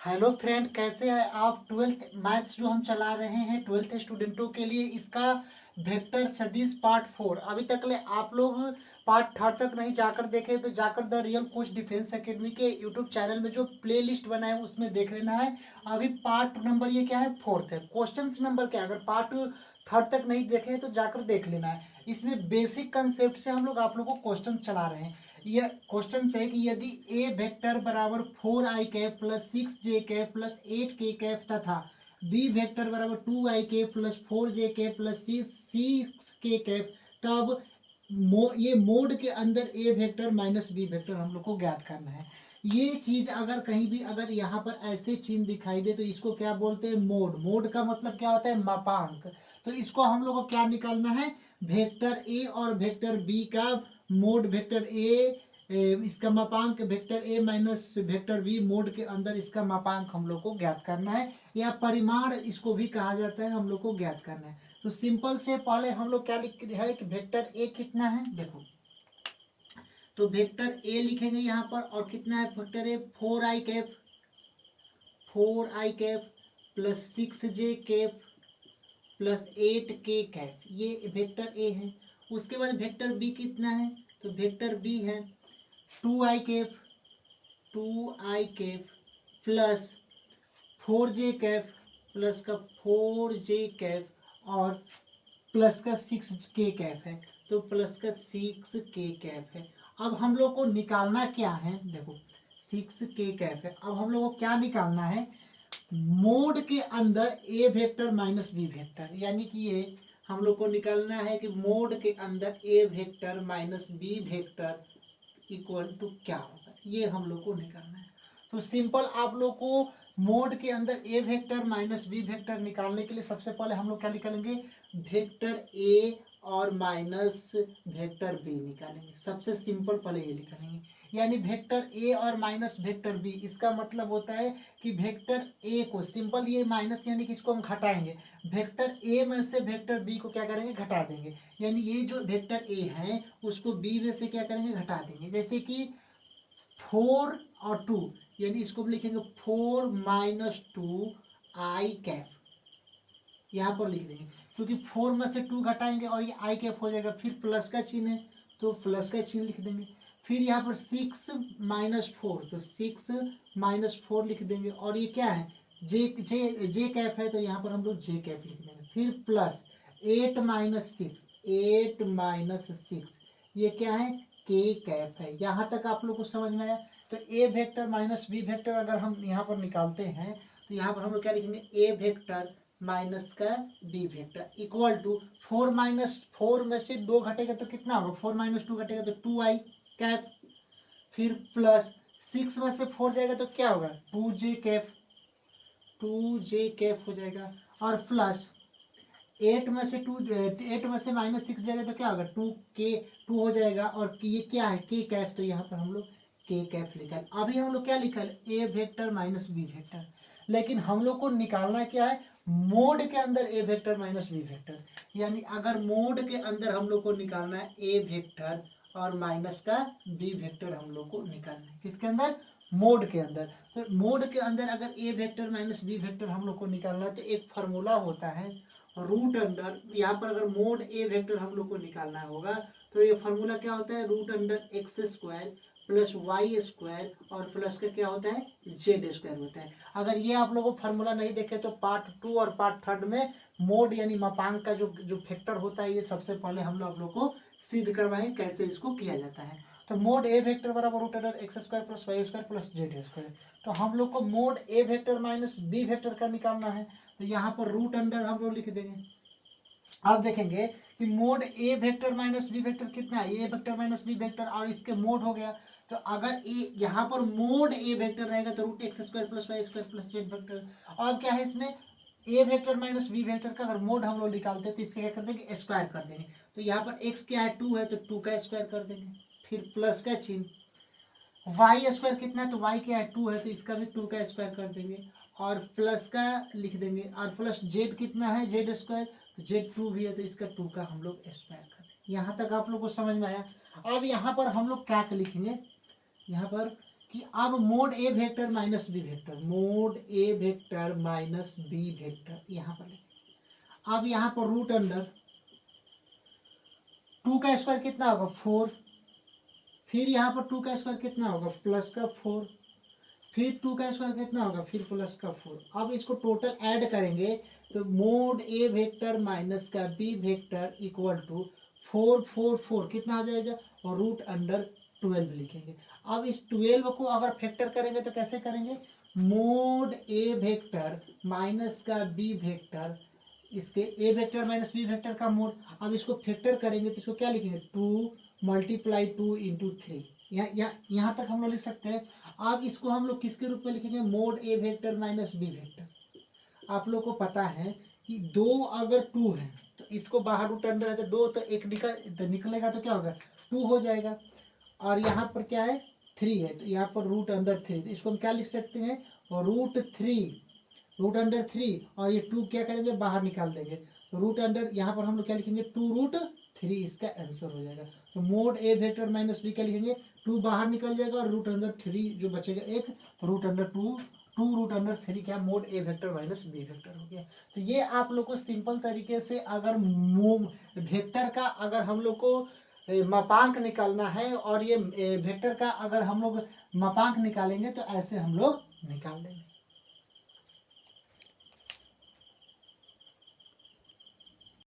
Hello friend, कैसे हैं आप। ट्वेल्थ मैथ्स जो हम चला रहे हैं ट्वेल्थ स्टूडेंटों के लिए, इसका वेक्टर सदिश पार्ट 4 अभी तक ले आप लोग पार्ट 3 तक नहीं जाकर देखे तो जाकर the real coach defence academy के यूट्यूब चैनल में जो प्लेलिस्ट बना है उसमें देख लेना है। अभी पार्ट नंबर ये क्या है, 4th है। क्वेश्चन नंबर क्या है, अगर पार्ट 3 तक नहीं देखे तो जाकर देख लेना है। इसमें बेसिक कंसेप्ट से हम लोग आप लोगों को क्वेश्चन चला रहे हैं। यह क्वेश्चन है कि यदि ए वेक्टर बराबर 4i cap plus 6j cap plus 8k cap तथा बी वेक्टर बराबर 2i cap plus 4j cap plus 6k cap, तब ये मोड के अंदर A vector minus B vector हम लोग को ज्ञात करना है। ये चीज अगर कहीं भी अगर यहाँ पर ऐसे चिन्ह दिखाई दे तो इसको क्या बोलते हैं, मोड। मोड का मतलब क्या होता है, मापांक। तो इसको हम लोग को क्या निकालना है, वेक्टर ए और वेक्टर बी का मोड। वेक्टर ए इसका मापांक vector A minus vector B, mod के अंदर इसका मापांक हम लोग को ज्ञात करना है, या परिमाण इसको भी कहा जाता है, हम लोग को ज्ञात करना है। तो सिंपल से पहले हम लोग क्या लिख है कि वेक्टर ए कितना है, देखो। तो वेक्टर ए लिखेंगे यहाँ पर, और कितना है वेक्टर ए, 4i cap plus 6j cap plus 8k cap, ये वेक्टर ए है। उसके बाद वेक्टर बी कितना है, तो वेक्टर बी है 2i cap plus 4j cap plus का 4j कैप और प्लस का 6k कैप है, तो प्लस का 6k कैप है। अब हम लोग को निकालना क्या है, देखो 6k कैप है। अब हम लोग को क्या निकालना है, मोड के अंदर A vector minus B vector, यानी कि ये हम लोग को निकालना है कि मोड के अंदर A vector minus B vector equal to क्या होगा, ये हम लोग को निकालना है। तो सिंपल आप लोग को मोड के अंदर A vector minus B vector निकालने के लिए सबसे पहले हम लोग क्या निकालेंगे, वेक्टर ए और माइनस वेक्टर बी निकालेंगे। सबसे सिंपल पहले ये निकालेंगे, यानी वेक्टर ए और माइनस वेक्टर बी। इसका मतलब होता है कि वेक्टर ए को सिंपल ये माइनस यानी कि इसको हम घटाएंगे, वेक्टर ए में से वेक्टर बी को क्या करेंगे, घटा देंगे। यानी ये जो वेक्टर ए है उसको बी में से क्या करेंगे, घटा देंगे। जैसे कि 4 और 2, यानी इसको भी लिखेंगे 4 - 2i कैप, यहाँ पर लिख देंगे, क्योंकि 4 में से 2 घटाएंगे और ये आई कैप हो जाएगा। फिर प्लस का चिन्ह है तो प्लस का चिन्ह लिख देंगे। फिर यहाँ पर 6 - 4, तो 6 - 4 लिख देंगे। और ये क्या है, जे कैप है, तो यहाँ पर हम लोग जे कैप लिख देंगे। फिर प्लस 8 - 6, ये क्या है, के कैप है। यहाँ तक आप लोग को समझ में आया। तो ए वेक्टर माइनस बी वेक्टर अगर हम यहाँ पर निकालते हैं तो यहाँ पर हम लोग क्या लिखेंगे, ए वेक्टर माइनस का बी वेक्टर इक्वल टू 4 में से 2 घटेगा तो कितना होगा, 4 - 2 घटेगा तो 2i कैप। फिर प्लस 6 में से 4 जाएगा तो क्या होगा, 2j कैप, 2j कैप हो जाएगा। और प्लस 8 में से -6 जाएगा तो क्या होगा, 2 हो जाएगा। और ये क्या है, के कैप, तो यहाँ पर हम लोग के कैप लिखा है। अभी हम लोग क्या लिखा है, ए वेक्टर माइनस बी वेक्टर। लेकिन हम लोग को निकालना क्या है, मोड के अंदर A vector minus B vector. यानी अगर मोड के अंदर हम लोग को निकालना है ए वेक्टर और माइनस का बी वेक्टर, हम लोग को निकालना है किसके अंदर, मोड के अंदर। तो मोड के अंदर अगर ए वेक्टर माइनस बी वेक्टर हम लोग को निकालना है तो एक फार्मूला होता है रूट अंडर, यहाँ पर अगर मोड ए वेक्टर हम लोग को निकालना होगा तो ये फार्मूला क्या होता है, root under x² plus y² और प्लस का क्या होता है, z² होता है। अगर ये आप लोगों को फार्मूला नहीं देखे तो पार्ट 2 और पार्ट 3 में मोड यानी मापांक का जो फैक्टर होता है, ये सबसे पहले हम लोग को सिद्ध करवाएं कैसे इसको किया जाता है। तो मोड ए वेक्टर बराबर root under x² plus y² plus z²। तो हम लोग को mod A vector minus B vector का निकालना है, तो यहाँ पर रूट अंडर हम लोग लिख देंगे। अब देखेंगे कि mode A vector minus B vector कितना है, ए वेक्टर माइनस बी वेक्टर और इसके मोड हो गया। तो अगर ए यहाँ पर मोड ए वेक्टर रहेगा तो root x² plus y² plus z vector. और क्या है इसमें, A vector minus B vector का अगर मोड हम लोग निकालते हैं तो इसके क्या कर देंगे, स्क्वायर कर देंगे। तो यहाँ पर x क्या है, 2 है, तो 2 का स्क्वायर कर देंगे। फिर प्लस का चिन्ह, y² कितना है, तो y क्या है, 2 है, तो इसका भी 2 का स्क्वायर कर देंगे और प्लस का लिख देंगे। और प्लस z कितना है, z², तो z2 भी है, तो इसका 2 का हम लोग स्क्वायर कर देंगे। यहाँ तक आप लोग को समझ में आया। अब यहाँ पर हम लोग क्या लिखेंगे, यहाँ पर कि अब mod A vector minus B vector, mod A vector minus B vector यहाँ पर लिखें। अब यहाँ पर रूट अंडर 2 का स्क्वायर कितना होगा 4, फिर यहाँ पर 2 का स्क्वायर कितना होगा प्लस का 4, फिर 2 का स्क्वायर कितना होगा फिर प्लस का 4। अब इसको टोटल ऐड करेंगे तो मोड ए वेक्टर माइनस का बी वेक्टर इक्वल टू 4 4 4 कितना हो जाएगा, और रूट अंडर 12 लिखेंगे। अब इस 12 को अगर फैक्टर करेंगे तो कैसे करेंगे, मोड ए वेक्टर माइनस का बी वेक्टर, इसके ए वेक्टर माइनस बी वेक्टर का मोड। अब इसको फैक्टर करेंगे तो इसको क्या लिखेंगे 2 मल्टीप्लाई 2 इंटू 3, यहाँ तक हम लोग लिख सकते हैं। अब इसको हम लोग किसके रूप में लिखेंगे, mode A vector minus B vector. आप लोग को पता है कि 2 अगर 2 है तो इसको बाहर रूट अंडर है तो 2 तो एक निकलेगा तो क्या होगा 2 हो जाएगा, और यहाँ पर क्या है 3 है तो यहाँ पर रूट अंडर 3, तो इसको हम क्या लिख सकते हैं रूट अंडर 3, और ये 2 क्या करेंगे बाहर निकाल देंगे तो रूट अंडर यहाँ पर हम लोग क्या लिखेंगे 2 रूट 3, इसका आंसर हो जाएगा। तो mod A vector minus B क्या लिखेंगे 2 बाहर निकल जाएगा और रूट अंडर 3 जो बचेगा एक, तो रूट अंडर 2 रूट अंडर 3 क्या mode A vector minus B vector हो गया। तो ये आप लोग को सिंपल तरीके से अगर वेक्टर का अगर हम लोग को मापांक निकालना है, और ये वेक्टर का अगर हम लोग मापांक निकालेंगे तो ऐसे हम लोग निकाल देंगे।